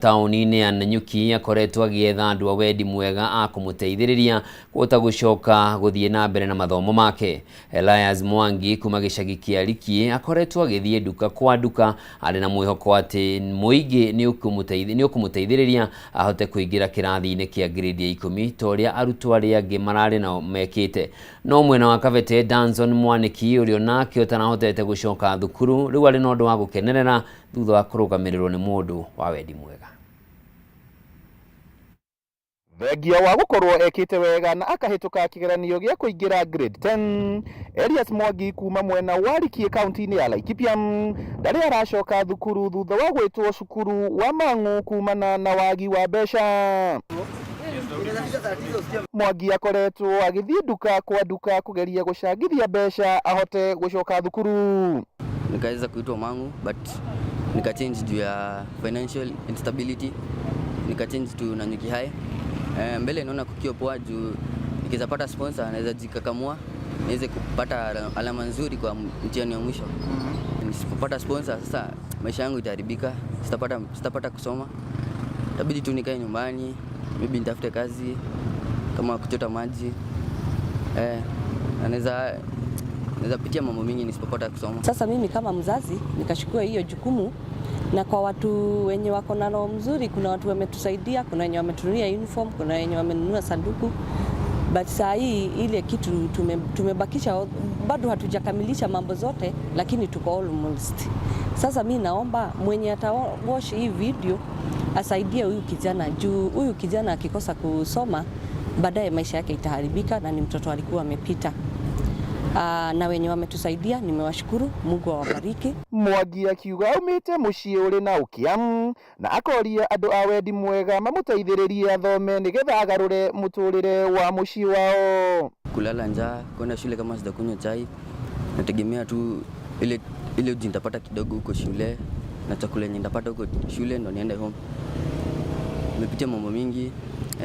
Tauni-inĩ ya Nanyuki akoretwo agĩetha andũ a wendi mwega a kũmũteithĩrĩria kũhota gũcoka gũthiĩ na mbere na mathomo make. Elias Mwangi kuma gĩcagi kĩa Likie akoretwo agĩthiĩ duka kwa duka arĩ na mwĩhoko atĩ mũingĩ nĩ ũkũmũteithĩrĩria ahote kũingĩra kĩrathi-inĩ kĩa grade ya 10 ta ũrĩa arutwo arĩa angĩ mararĩ nao mekĩte. No mwena wa Kabete, Danson Mwaniki ũrĩa nake ũtanahotete gũcoka thukuru rĩu arĩ na ũndũ wa gũkenerera thutha wa kũrũgamĩrĩrwo nĩ mũndũ wa wendi mwega. Thengia wa gũkorwo ekĩte wega na akahĩtũka kĩgeranio gĩa kũingĩra grade 10, Elias Mwangi kuma mwena wa Likie kaunti-inĩ ya Laikipia ndarĩ aracoka thukuru thutha wa gwĩtwo cukuru wa Mang'u kumana na wagi wa mbeca. Mwangi akoretwo agĩthiĩ duka kwa duka kũgeria gũcangithia mbeca ahote gũcoka thukuru. Nikaweza kuitwa Mang'u but nikachange juu ya financial instability, nikachange to Nanyuki High. Mbele naona kukio poa juu nikiweza pata sponsor naweza jikakamua niweze kupata alama nzuri kwa mtihani wa mwisho. Nisipopata sponsor sasa maisha yangu itaharibika, sitapata kusoma. Itabidi tu nikae nyumbani, maybe nitafute kazi kama kuchota maji. Naweza pitia mambo mingi nisipopata kusoma. Sasa mimi kama mzazi nikachukua hiyo jukumu, na kwa watu wenye wako na roho mzuri, kuna watu wametusaidia, kuna wenye wametununia uniform, kuna wenye wamenunua sanduku. But saa hii ile kitu tumebakisha, bado hatujakamilisha mambo zote, lakini tuko almost. Sasa mimi naomba mwenye atawatch hii video asaidie huyu kijana, juu huyu kijana akikosa kusoma baadaye maisha yake itaharibika, na ni mtoto alikuwa amepita. Na wenye wametusaidia nimewashukuru, Mungu awabariki. Mwangi akiuga umite muciĩ ũrĩ na ũkĩa na akoria andũ a wendi mwega mamũteithĩrĩrie athome nĩgetha agarũre mũtũrĩre wa muciĩ wao. Kulala njaa, kwenda shule kama sijakunywa chai, nategemea tu ile uji nitapata kidogo huko shule na chakula yenye nitapata huko shule ndo niende home. Nimepitia mambo mingi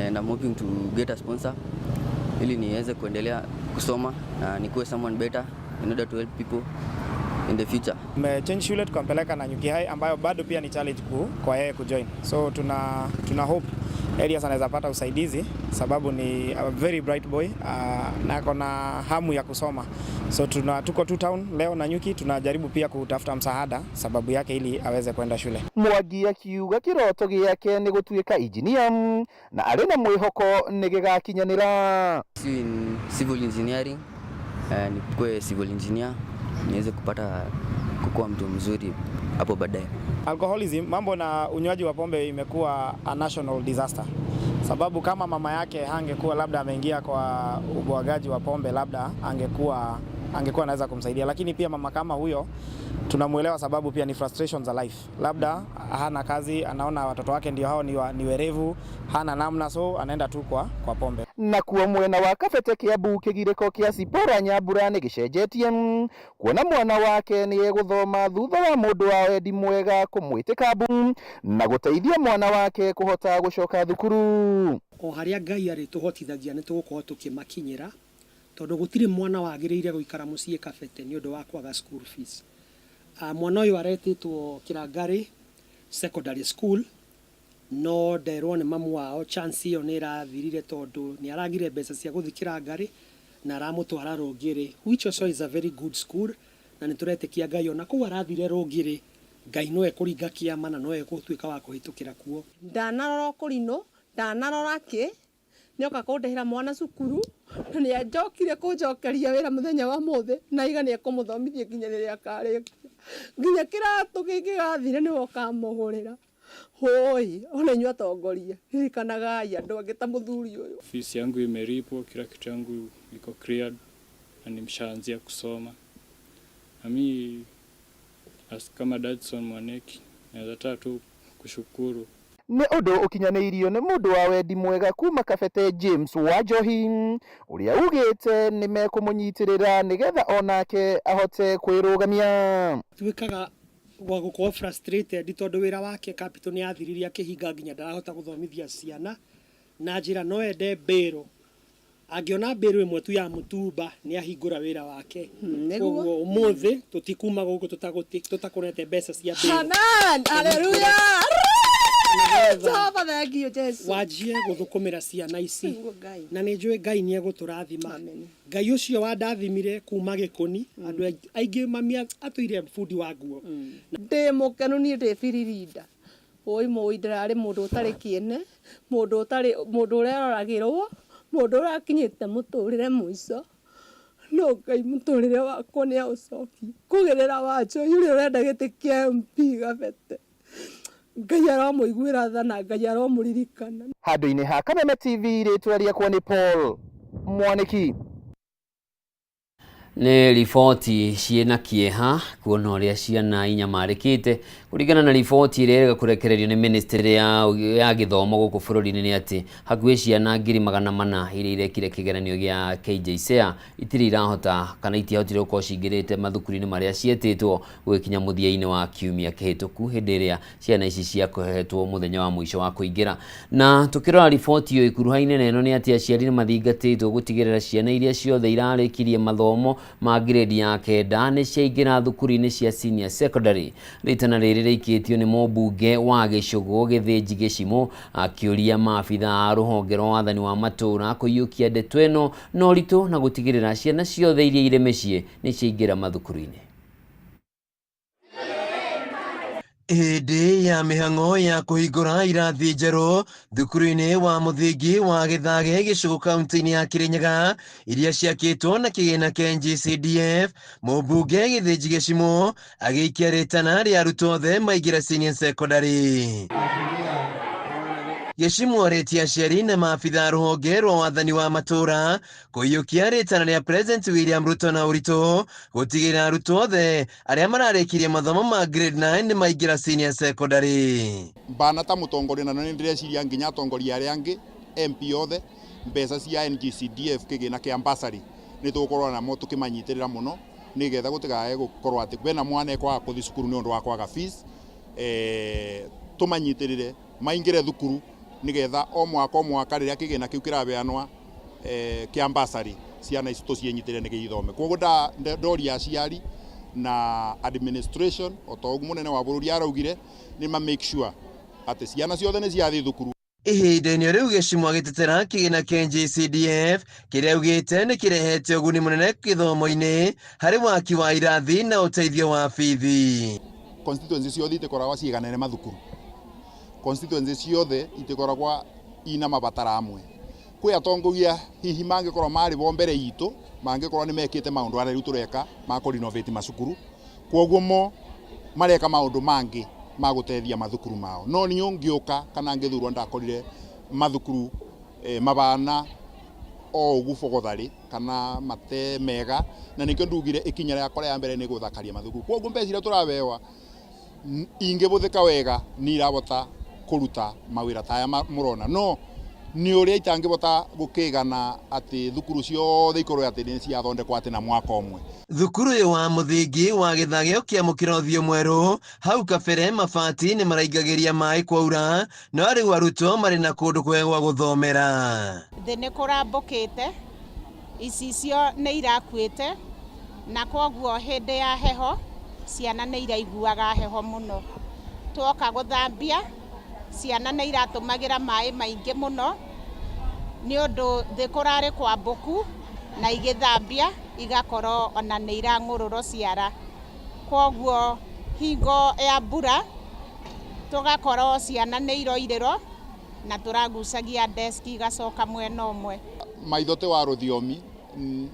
and I'm hoping to get a sponsor ili niweze kuendelea kusoma na nikuwe someone better in order to help people in the future. Change shule tukampeleka Nanyuki High ambayo bado pia ni challenge kwa yeye kujoin. So tuna hope Elias anaweza pata usaidizi sababu ni a very bright boy na akona hamu ya kusoma. So tuko tu town leo Nanyuki, tunajaribu pia kutafuta msaada sababu yake ili aweze kwenda shule. Mwangi akiuga kĩroto gĩake nĩ gũtuĩka engineer na arĩ na mwĩhoko nĩ gĩgakinyanĩra. Civil engineering, nikuwe civil engineer niweze kukuwa mtu mzuri hapo baadaye. Alcoholism, mambo na unywaji wa pombe imekuwa a national disaster. Sababu kama mama yake hangekuwa labda ameingia kwa ubwagaji wa pombe, labda angekuwa anaweza kumsaidia, lakini pia mama kama huyo tunamuelewa sababu pia ni frustrations za life. Labda hana kazi, anaona watoto wake ndio hao ni werevu, hana namna, so anaenda tu kwa pombe. Na kuwa mwena wa Kabete Kiambu kĩgirĩko kĩa Zipporah Nyambura nĩ gĩcenjetie, kuona mwana wake nĩ egũthoma thutha wa mũndũ wa wendi mwega kũmwĩtĩka mbu na gũteithia mwana wake kũhota gũcoka thukuru. O harĩa Ngai arĩ tũhotithagia nĩ tũgũkorwo tũkĩmakinyĩra, tondũ gũtirĩ mwana wagĩrĩire gũikara mũciĩ Kabete nĩ ũndũ wa kwaga school fees. Mwana ũyũ aretĩtwo Kĩrangari Secondary School, no nderwo nĩ mamu wao chance ĩyo nĩ ĩrathirire tondũ nĩ aragire mbeca cia gũthiĩ Kĩrangari na aramũtwara Rũngĩrĩ, which also is a very good school, na nĩ tũretĩkia Ngai ona kũu arathire Rũngĩrĩ, Ngai no ekũringa kĩama na no egũtuĩka wa kũhĩtũkĩra kuo. Ndanarora kũrinũ, ndanarora kĩ, nĩoka kũndehera mwana cukuru, na nĩ anjokire kũnjokeria wĩra mũthenya wa mũthĩ, na iga nĩ ekũmũthomithia nginya rĩrĩa akarĩkia. Nginya kĩratũ kĩngĩ gathire nĩ wokamũgũrĩra. Hoi, ona inyuĩ atongoria, ririkanagai andũ angĩ ta mũthuri ũyũ. Fees yangu imelipwa, kila kitu yangu iko cleared na nimeshaanzia kusoma. Na mimi kama Danson Mwaniki naweza tu kushukuru. Nĩ ũndũ ũkinyanĩirio nĩ mũndũ wa wendi mwega kuma Kabete James Wanjohi ũrĩa ugĩte nĩ mekũmũnyitĩrĩra nĩgetha onake ahote kwĩrũgamia. Twĩkaga wa gũkorwo frustrated tondũ wĩra wake Capital nĩ athiririe akĩhinga nginya ndarahota gũthomithia ciana na njĩra no ende mbĩrũ. Angĩona mbĩrũ ĩmwe tu ya mũtumba nĩ ahingũra wĩra wake. Koguo ũmũthĩ tũtikuma gũkũ tũtakũrete mbeca cia mbĩrũ. Amen, haleluya. Jehova thengio Jesu wanjie guthukumira ciana ici na nĩ njũĩ Ngai nĩ egũtũrathima. Ngai ũcio wandathimire kuma gĩkũni andũ aingĩ mami atũire bundi wa nguo. Ndĩ mũkenu niĩ ndĩ biririnda oi moi ndararĩ mũndũ ũtarĩ kĩene, mũndũ ũreroragĩrwo, mũndũ ũrakinyĩte mũtũrĩre mũico. No Ngai mũtũrĩre wakwa nĩ aũcokia kũgerera Wanjohi ũrĩa ũrenda gĩtĩ kĩa MP Gabete. Ngai aromũiguĩra tha na Ngai aromũririkana. Handũ-inĩ ha Kameme TV rĩtwa rĩakwa nĩ Paul Mwaniki. Nĩ riboti ciĩna kĩeha kuona ũrĩa ciana inyamarĩkĩte. Kũringana na riboti ĩrĩa ĩrega kũrekererio nĩ Ministry ya Gĩthomo gũkũ bũrũri-inĩ nĩ atĩ hakuhĩ ciana 400,000 iria irekire kĩgeranio gĩa KJSEA itirĩ irahota kana itiahotire gũkorwo cingĩrĩte mathukuru-inĩ marĩa cietĩtwo gũkinya mũthia-inĩ wa kiumia kĩhĩtũku hĩndĩ ĩrĩa ciana ici ciakũhetwo mũthenya wa mũico wa kũingĩra. Na tũkĩrora riboti ĩyo ikuruha-inĩ neno nĩ atĩ aciari nĩ mathingatĩtwo gũtigĩrĩra ciana iria ciothe irarĩkirie mathomo ma grade ya 9 nĩ ciaingĩra thukuru-inĩ cia senior secondary. Ritana rĩrĩ rĩikĩtio nĩ mũmbunge wa Gĩcũgũ Gĩthĩnji Gĩcimũ akĩũria maabitha a rũhonge rwa wathani wa matũra kũiyũkia ndeto ĩno na ũritũ na gũtigĩrĩra ciana ciothe iria irĩ mĩciĩ nĩ ciaingĩra mathukuru-inĩ. Hĩndĩ ya mĩhang'o ya kũhingũra irathi njerũ thukuru-inĩ wa mũthingi wa Gĩthage Gĩcũgũ kaunti-inĩ ya Kĩrĩnyaga iria ciakĩtwo na kĩgĩna kĩa NG-CDF, mũmbunge Gĩthĩnji Gĩcimũ agĩikia rĩtana rĩa arutwo othe maingĩra senior secondary. Gĩcimũ arĩtie aciari na maabitha rũhonge rwa wathani wa matũra kũiyũkia rĩtana rĩa President William Ruto na ũritũ gũtigĩrĩra arutwo othe arĩa mararĩkirie mathomo ma grade 9 nĩ maingĩra senior secondary. Mbana ta mũtongoria na nĩ ndĩreciria nginya atongoria arĩa angĩ MP othe mbeca cia NG-CDF kĩgĩna kĩa bursary nĩ tũgũkorwo namo tũkĩmanyitĩrĩra mũno nĩgetha gũtigae gũkorwo atĩ kwĩna mwana ekwaga gũthiĩ cukuru nĩ ũndũ wa kwaga fees. Tũmanyitĩrĩre maingĩre thukuru nĩgetha o mwaka rĩrĩa kĩgĩna kĩu kĩrabeanwa kĩa bursary ciana ici tũciĩnyitĩrĩre nĩ gĩithome. Koguo ndoria aciari na administration o ta ũguo mũnene wa bũrũri araugire nĩ make sure atĩ ciana ciothe nĩ ciathiĩ thukuru. Ihinda-inĩ rĩu Gĩcimũ agĩtetera kĩgĩna kĩa NG-CDF kĩrĩa augĩte nĩ kĩrehete ũguni mũnene gĩthomo-inĩ harĩ waki wa irathi na ũteithio wa bithi. Constituency ciothe itikoragwo ciiganene mathukuru. Constituency ciothe itikoragwo ina mabatara amwe. Kwĩ atongoria hihi mangĩkorwo marĩ bo mbere itũ mangĩkorwo nĩ mekĩte maũndũ arĩa rĩu tũreka ma kũrenovate macukuru, kwoguo mo mareka maũndũ mangĩ ma gũteithia mathukuru mao. No niĩ ngĩũka kana ngĩthurwo ndakorire mathukuru mabana o ũguo bogotharĩ kana mate mega, na nĩkĩo ndugire ikinya rĩakwa rĩa mbere nĩ gũthakaria mathukuru. Kwoguo mbeca iria tũrabewa ingĩbũthĩka wega nĩ irabota kũruta mawĩra ta aya mũrona, no nĩ ũrĩa itangĩbota gũkĩgana atĩ thukuru ciothe ikorwo atĩ nĩ ciathondekwo atĩ na mwaka ũmwe. Thukuru ũyũ wa mũthingi wa Gĩthage ũkĩamũkĩra ũthiũ mwerũ, hau kabere mabati nĩ maraingagĩria maĩ kwaura, no rĩu arutwo marĩ na kũndũ kwega gwa gũthomera. Thĩ nĩ kũrambũkĩte, icicio nĩ irakuĩte, na kwoguo hĩndĩ ya heho ciana nĩ iraiguaga heho mũno. Tuoka gũthambia ciana nĩ iratũmagĩra maĩ maingĩ mũno nĩ ũndũ thĩ kũrarĩ kwambũku na igĩthambia igakorwo ona nĩ irang'ũrũrwo ciara. Kwoguo hingo ya mbura tũgakorwo ciana nĩ iroirĩrwo na tũragucagia desk igacoka mwena ũmwe. Maithote wa rũthiomi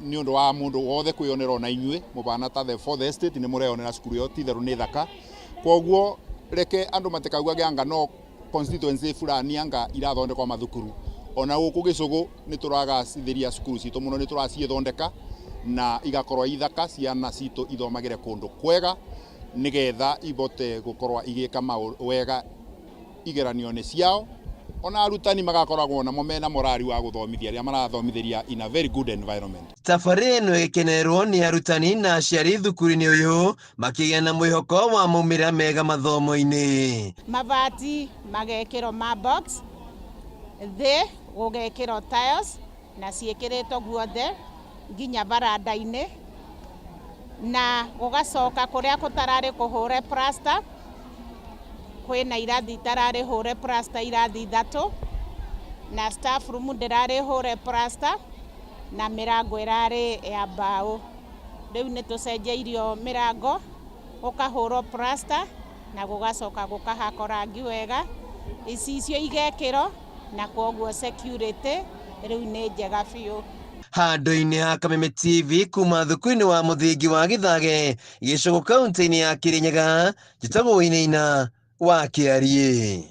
nĩ ũndũ wa mũndũ wothe kwĩyonera ona inyuĩ mũbana ta the fourth estate nĩ mũreyonera cukuru ĩyo ti therũ nĩ thaka. Kwoguo reke andũ matikaugage anga no constituency fulani anga irathondekwa mathukuru. Ona gũkũ Gĩcũgũ nĩ tũragacithĩria cukuru citũ mũno, nĩ tũraciethondeka na igakorwo ithaka, ciana citũ ithomagĩre kũndũ kwega nĩgetha ibote gũkorwo igĩka wega igeranio-inĩ ciao. Ona arutani magakoragwo namo mena morari wa gũthomithia arĩa marathomithĩria in a very good environment. Thabarĩ ĩno ĩkenerwo nĩ arutani na aciari thukuru-inĩ ũyũ makĩgĩa na mwĩhoko wa maumĩrĩra mega mathomo-inĩ. Mabati magekĩrwo ma box, thĩ gũgekĩrwo tiles na ciĩkĩrĩtwo guothe nginya baranda-inĩ, na gũgacoka kũrĩa kũtararĩ kũhũre plaster kwina irathi itararĩ hũre plaster irathi 3 na staff room ndĩrarĩ hũre plaster na mĩrango ĩrarĩ ya mbaũ. Rĩu nĩ tũcenjeirio mĩrango ũkahũrwo plaster na gũgacoka gũkahakwo rangi wega, icicio igekĩrwo na kwoguo security rĩu nĩ njega biũ. Handũ-inĩ ha Kameme TV kuma thukuru-inĩ wa mũthingi wa Gĩthage gĩcigo kaunti-inĩ ya Kirinyaga, njĩtagwo Wainaina wa Kĩarie.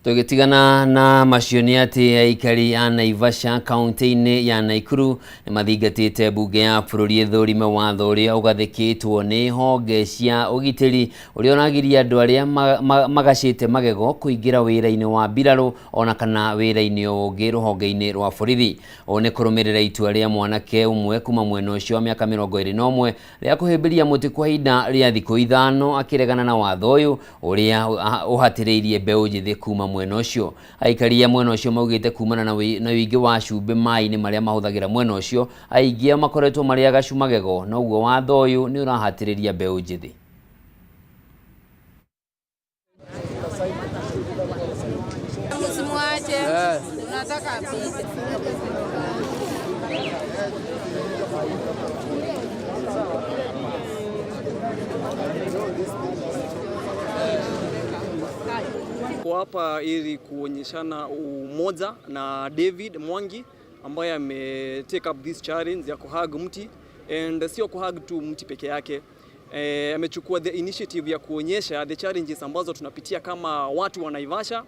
Tũgĩtigana na macio nĩ atĩ aikari a Naivasha kaunti-inĩ ya Nakuru nĩ mathingatĩte mbunge ya bũrũri ĩthũrime watho ũrĩa ũgathĩkĩtwo nĩ honge cia ũgitĩri ũrĩa ũragiria andũ arĩa magacĩte magego kũingĩra wĩra-inĩ wa mbirarũ ona kana wĩra-inĩ ũngĩ rũhonge-inĩ rwa borithi. Ũũ nĩ kũrũmĩrĩra itua rĩa mwanake ũmwe kuma mwena ũcio wa mĩaka 21 rĩa kũhĩmbĩria mũtĩ kwa ihinda rĩa thikũ 5 akĩregana na watho ũyũ ũrĩa ũhatĩrĩirie mbeũ njĩthĩ kuma mwena ũcio. Aikari a mwena ũcio maugĩte kumana na wĩingĩ wa cumbĩ maĩ-inĩ marĩa mahũthagĩra mwena ũcio, aingĩ makoretwo marĩ agacu magego, na ũguo watho ũyũ nĩ ũrahatĩrĩria mbeũ njĩthĩ. Kwa hapa ili kuonyeshana umoja na David Mwangi ambaye take up this challenge ya kuhug mti, and sio kuhug tu mti peke yake. Amechukua the initiative ya kuonyesha the challenges ambazo tunapitia kama watu wa Naivasha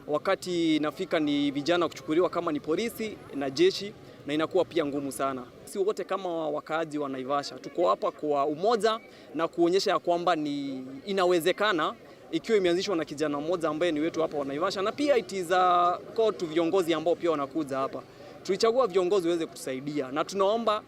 wakati inafika ni vijana kuchukuliwa kama ni polisi na jeshi, na inakuwa pia ngumu sana. Sisi wote kama wakaaji wa Naivasha tuko hapa kwa umoja na kuonyesha ya kwamba ni inawezekana ikiwa imeanzishwa na kijana mmoja ambaye ni wetu hapa wa Naivasha, na pia it is a call to viongozi ambao pia wanakuja hapa. Tulichagua viongozi waweze kutusaidia na tunaomba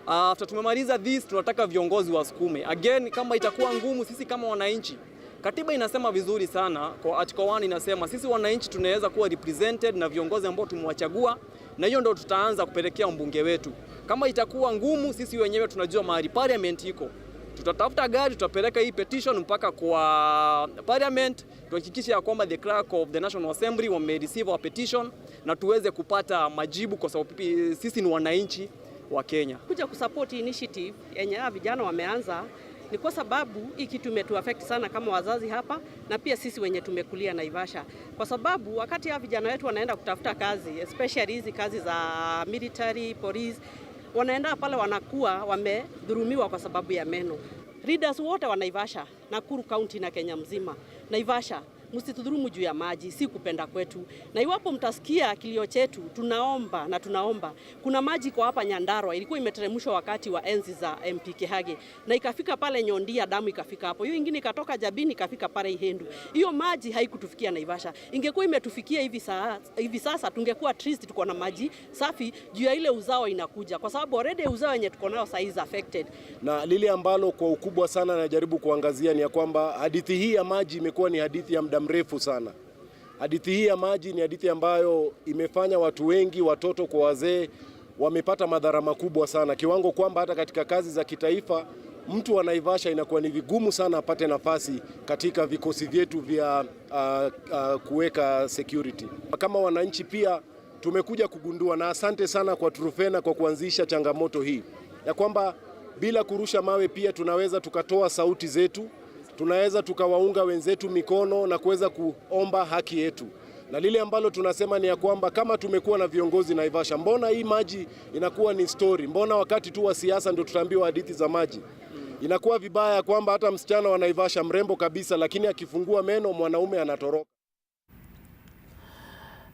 after tumemaliza this tunataka viongozi wasukume. Again, kama itakuwa ngumu, sisi kama wananchi, katiba inasema vizuri sana kwa article 1 inasema sisi wananchi tunaweza kuwa represented na viongozi ambao tumewachagua, na hiyo ndio tutaanza kupelekea mbunge wetu. Kama itakuwa ngumu, sisi wenyewe tunajua mahali parliament iko. Tutatafuta gari, tutapeleka hii petition mpaka kwa parliament, tuhakikishe ya kwamba the clerk of the National Assembly wame receive our petition na tuweze kupata majibu, kwa sababu sisi ni wananchi wa Kenya. Kuja kusupport initiative yenye vijana wameanza ni kwa sababu hiki tumetu affect sana kama wazazi hapa, na pia sisi wenye tumekulia Naivasha, kwa sababu wakati ya vijana wetu wanaenda kutafuta kazi, especially hizi kazi za military, police, wanaenda pale wanakuwa wamedhulumiwa kwa sababu ya meno. Leaders wote wa Naivasha, Nakuru County na Kenya mzima, Naivasha msitudhulumu juu ya maji, si kupenda kwetu. Na iwapo mtasikia kilio chetu, tunaomba. Kuna maji kwa hapa Nyandarua ilikuwa imeteremshwa wakati wa enzi za MP Kihage, na ikafika pale Nyondia, damu ikafika hapo. Hiyo ingine ikatoka Jabini ikafika pale Ihendu. Hiyo maji haikutufikia Naivasha. Ingekuwa imetufikia hivi sasa tungekuwa at least tuko na maji safi juu ya ile uzao inakuja, kwa sababu already uzao yenye tuko nayo sasa is affected. Na lile ambalo kwa ukubwa sana najaribu kuangazia ni ya kwamba hadithi hii ya maji imekuwa ni hadithi ya muda mrefu sana. Hadithi hii ya maji ni hadithi ambayo imefanya watu wengi, watoto kwa wazee, wamepata madhara makubwa sana, kiwango kwamba hata katika kazi za kitaifa mtu wa Naivasha inakuwa ni vigumu sana apate nafasi katika vikosi vyetu vya kuweka security. Kama wananchi pia tumekuja kugundua, na asante sana kwa Trufena kwa kuanzisha changamoto hii, ya kwamba bila kurusha mawe pia tunaweza tukatoa sauti zetu, tunaweza tukawaunga wenzetu mikono na kuweza kuomba haki yetu. Na lile ambalo tunasema ni ya kwamba kama tumekuwa na viongozi Naivasha, mbona hii maji inakuwa ni story? Mbona wakati tu wa siasa ndio tutaambiwa hadithi za maji? Inakuwa vibaya kwamba hata msichana wa Naivasha mrembo kabisa, lakini akifungua meno mwanaume anatoroka.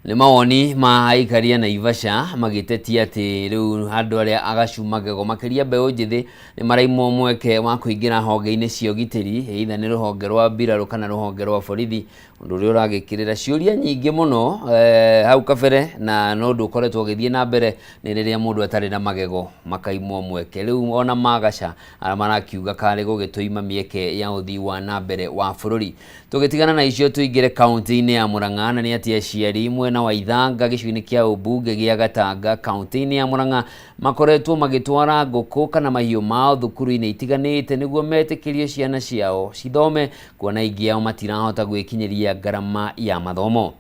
Nĩ mawoni ma aikari a Naivasha magĩtetia atĩ rĩu andũ arĩa agacu magego makĩria mbeũ njĩthĩ nĩ maraimwo mweke wa kũingĩra honge-inĩ cia ũgitĩri, either nĩ rũhonge rwa mbirarũ kana rũhonge rwa borithi, ũndũ ũrĩa ũragĩkĩrĩra ciũria nyingĩ mũno hau kabere, na no ũndũ ũkoretwo ũgĩthiĩ na mbere nĩ rĩrĩa mũndũ atarĩ na magego makaimwo mweke. Rĩu ona magaca marakiuga karĩ gũgĩtũima mĩeke ya ũthii wa na mbere wa bũrũri. Tũgĩtigana na icio tũingĩre kaunti-inĩ ya Murang'a, na nĩ atĩ aciari mwena wa Ithanga gĩcigo-inĩ kĩa ũmbunge gĩa Gatanga kaunti-inĩ ya Murang'a makoretwo magĩtwara ngũkũ kana mahiũ mao thukuru-inĩ itiganĩte nĩguo metĩkĩrie ciana ciao cithome, kuona ingĩ ao matirahota gwĩkinyĩria ngarama ya mathomo.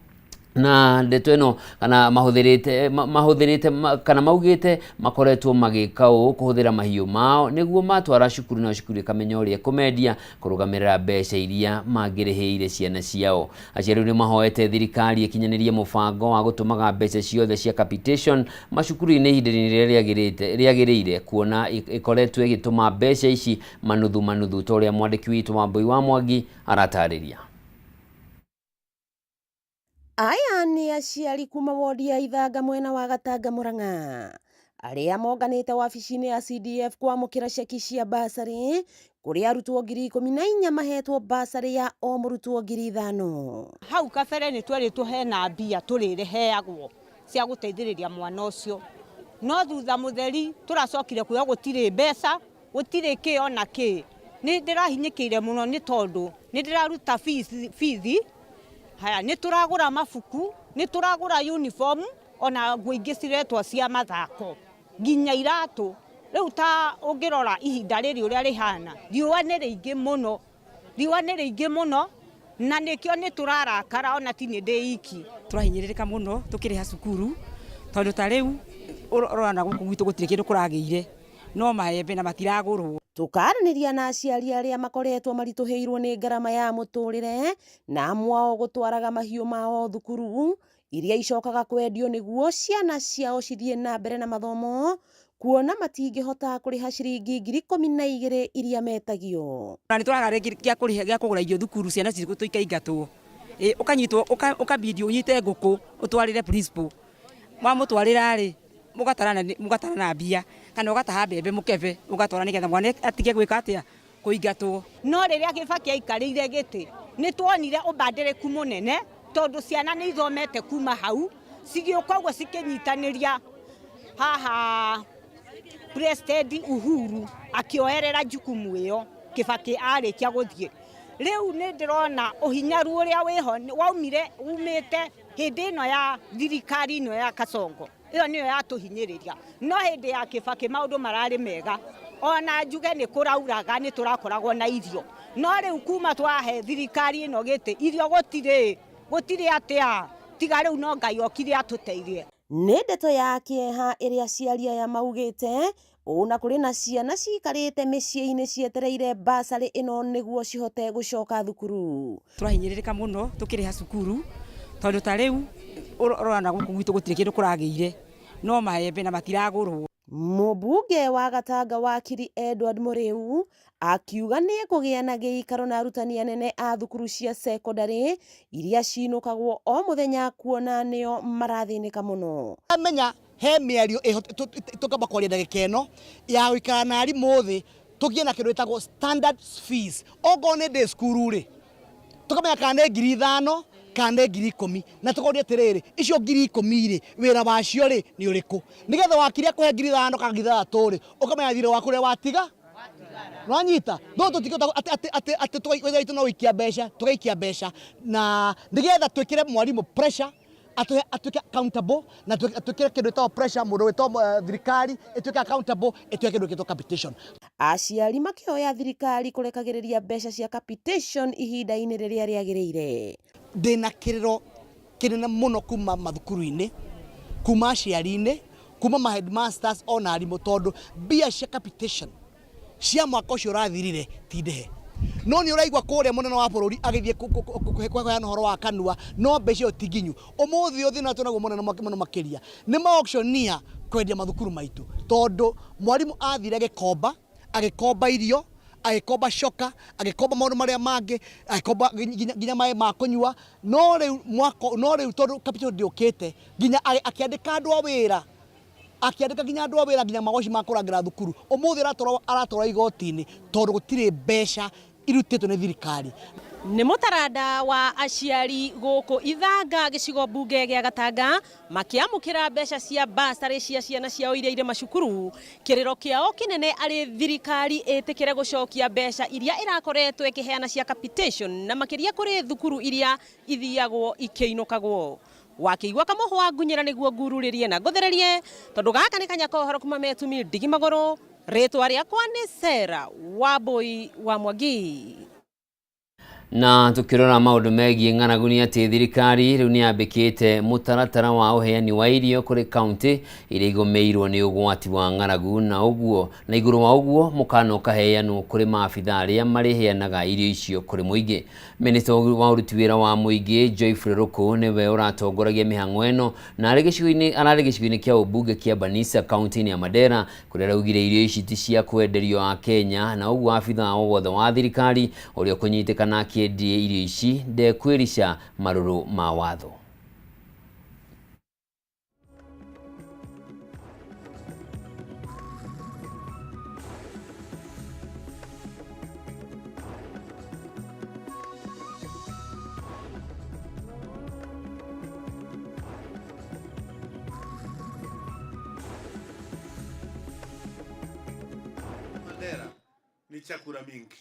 Na ndeto ĩno kana mahũthĩrĩte kana maugĩte makoretwo magĩka ũũ kũhũthĩra mahiũ mao nĩguo matwara cukuru na cukuru ikamenya ũrĩa kũmendia kũrũgamĩrĩra mbeca iria mangĩrĩhĩire ciana ciao. Aciari nĩ mahoete thirikari ĩkinyanĩrie mũbango wa gũtũmaga mbeca ciothe cia capitation macukuru-inĩ ihinda-inĩ rĩrĩa rĩagĩrĩire, kuona ĩkoretwo ĩgĩtũma mbeca ici manuthu ta ũrĩa mwandĩki witũ Wambui wa Mwangi aratarĩria. Aya nĩ aciari kuma wodi ya Ithanga mwena wa Gatanga Murang'a arĩa monganĩte wabici-inĩ ya CDF kwamũkĩra ceki cia basarĩ kũrĩ arutwo 14,000 mahetwo basarĩ ya o mũrutwo 5,000. Hau kabere nĩ twerĩtwo hena mbia tũrĩreheagwo cia gũteithĩrĩria mwana ũcio, no thutha mũtheri tũracokire kuoya gũtirĩ mbeca, gũtirĩ kĩ ona kĩ. Nĩ ndĩrahinyĩkĩire mũno nĩ tondũ nĩ ndĩraruta fees. Haya, nĩ tũragũra mabuku, nĩ tũragũra uniform, ona nguo ingĩ ciretwo cia mathako, nginya iratũ. Rĩu ta ũngĩrora ihinda rĩrĩ ũrĩa rĩhana, riũa nĩ rĩingĩ mũno, na nĩkĩo nĩ tũrarakara ona ti nĩ ndĩ iki. Tũrahinyĩrĩrĩka mũno tũkĩrĩha cukuru, tondũ ta rĩu ũrona gũkũ gwitũ gũtirĩ kĩndũ kũragĩire, no maembe na matiragũrwo. Tukaranĩria na aciari arĩa makoretwo maritũhĩirwo nĩ ngarama ya mũtũrĩre na amwe ao gũtwaraga mahiũ mao thukuru iria icokaga kwendio nĩguo ciana ciao cithiĩ na mbere na mathomo, kuona matingĩhota kũrĩha ciringi 12,000 iria metagio. Na nĩ tũraga gĩa kũgũra irio thukuru, ciana citũ ikaingatwo, ũkanyitwo ũkambindio ũnyite ngũkũ ũtwarĩre principal, wamũtwarĩra rĩ mũgatarana mbia kana ũgataha mbembe mũkebe ũgatwara nĩgetha mwana atige gwĩka atĩa kũingatwo. No rĩrĩa Kibaki aikarĩire gĩtĩ nĩ tuonire ũbandĩrĩku mũnene, tondũ ciana nĩ ithomete kuma hau cigĩũka ũguo cikĩnyitanĩria haha President Uhuru akĩoerera jukumu ĩyo Kibaki arĩkia gũthiĩ. Rĩu nĩ ndĩrona ũhinyaru ũrĩa wĩho umĩte hĩndĩ ĩno ya thirikari ĩno ya Kasongo, ĩyo nĩyo yatũhinyĩrĩria. No hĩndĩ ya Kibaki maũndũ mararĩ mega, ona njuge nĩ kũrauraga nĩ tũrakoragwo na irio, no rĩu kuma twahe thirikari ĩno gĩtĩ irio gũtirĩ atĩa, tiga rĩu no Ngai okire atũteithie. Nĩ ndeto ya kĩeha ĩrĩa aciari aya maugĩte ona kũrĩ na ciana cikarĩte mĩciĩ-inĩ cietereire basarĩ ĩno nĩguo cihote gũcoka thukuru. Tũrahinyĩrĩrĩka mũno tũkĩrĩha cukuru, tondũ ta rĩu ũrona gũkũ gwitũ gũtirĩ kĩndũ kũragĩire, no maembe na matiragũrwo. Mũmbunge wa Gatanga wakiri Edward Mũrĩu akiuga nĩ kũgĩa na gĩikaro na arutani anene a thukuru cia sekondarĩ iria cinũkagwo o mũthenya, kuona nĩo marathĩnĩka mũno. Amenya he mĩario tũkamba kwaria ndagĩka ĩno ya gũikara na arimũ thĩ tũgĩe na kĩndũ gĩtagwo standard fees. Okorwo nĩ ndĩ cukuru rĩ tũkamenya kana nĩ 5,000 kana 10,000, na tũkoria atĩrĩrĩ icio 10,000 rĩ wĩra wacio rĩ nĩ ũrĩkũ, nĩgetha wakire kũhe 5,000 kana 3,000 rĩ ũkamenya thirĩ waku ũrĩa watiga nwanyita. No tũtikĩhota atĩ twaitu no tũgaikia mbeca, na nĩgetha twĩkĩre mwarimũ pressure atuĩke accountable, na atuĩke kĩndũ gĩtagwo pressure, mũndũ wĩtwo thirikari ĩtuĩke accountable, ĩtuĩke kĩndũ gĩtagwo capitation. Aciari makĩoya thirikari kũrekagĩrĩria mbeca cia capitation ihinda-inĩ rĩrĩa rĩagĩrĩire. Ndĩna kĩrĩro kĩnene mũno kuma mathukuru-inĩ, kuma aciari-inĩ, kuma ma headmasters ona arimũ, tondũ mbia cia capitation cia mwaka ũcio ũrathirire ti ndĩhe. No nĩ ũraigua kũrĩa mũnene wa bũrũri agĩthiĩ kũheana ũhoro wa kanua, no mbeca ĩyo ti nginyu. Ũmũthĩ ũthĩna tuonaguo mũnene mũno makĩria nĩ ma-auctioneer kwendia mathukuru maitũ, tondũ mwarimũ athire agĩkomba irio, agĩkomba coka, agĩkomba maũndũ marĩa mangĩ, agĩkomba nginya maĩ ma kũnyua. No rĩu tondũ capital ndĩũkĩte, nginya akĩandĩka andũ a wĩra, akĩandĩka nginya andũ a wĩra nginya magoci ma kũrangĩra thukuru. Ũmũthĩ aratwara igoti-inĩ tondũ gũtirĩ mbeca irutĩtwo nĩ thirikari. Nĩ mũtaranda wa aciari gũkũ Ithanga gĩcigo mbunge gĩa Gatanga makĩamũkĩra mbeca cia basarĩ cia ciana ciao iria irĩ macukuru. Kĩrĩro kĩao kĩnene arĩ thirikari ĩtĩkĩre gũcokia mbeca iria ĩrakoretwo ĩkĩheana cia capitation, na makĩria kũrĩ thukuru iria ithiagwo ikĩinũkagwo. wakiigua kamuhwa ngunyira niguo ngururirie na nguthererie tondu gaka ni kanya kohoro kuma metumi ndigi magoro ritwa riakwa ni Sarah Wambui wa Mwangi. Na tukirora maundu megie ng'aragu ni ati thirikari riu ni yambikite mutaratara wa uheani wa irio kuri kaunti iria igomeirwo ni ugwati wa ng'aragu na iguru wa uguo mukano kaheanwo kuri maabitha aria mariheanaga irio icio kuri muingi. Minister wa uruti wira wa muingi Joyfrey Ruku niwe uratongoragia mihang'o eno na arari gicigo-ini kia ubunge kia Banisa kaunti ya Mandera kuria raugire irio ici ti cia kwenderio a Kenya na uguo abitha wothe wa thirikari uria kunyitikana die irio ici ndekwirisha maruru ma watho. Mandera ni chakula mingi,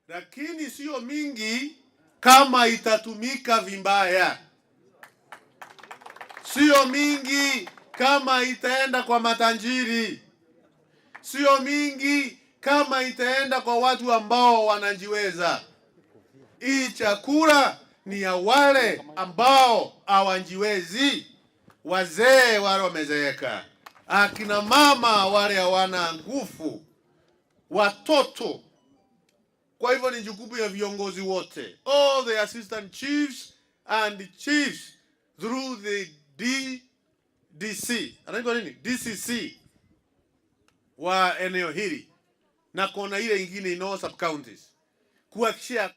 lakini sio mingi kama itatumika vibaya. Sio mingi kama itaenda kwa matajiri. Sio mingi kama itaenda kwa watu ambao wanajiweza. Hii chakula ni ya wale ambao hawajiwezi, wazee wale wamezeeka, akina mama wale hawana nguvu, watoto. Kwa hivyo ni jukumu ya viongozi wote, all the assistant chiefs and the chiefs through the DCC wa eneo hili na kona ile ingine ino sub counties kuhakikisha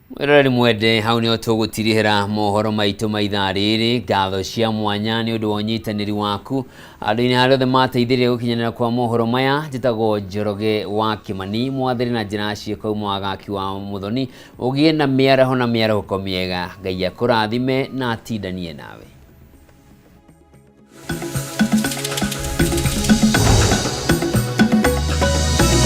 Mwiroreri mwende hau ni tugutirihira mohoro maitu maithaa riri ngatho cia mwanya ni undu wa unyitaniri waku andu-ini haria othe mateithirie gukinyanira kwa mohoro maya. Njitagwo Njoroge wa Kimani mwathiri na njira ciiko mwagaki wa Muthoni ugie na miaraho miega Ngai akurathime na atindanie nawe.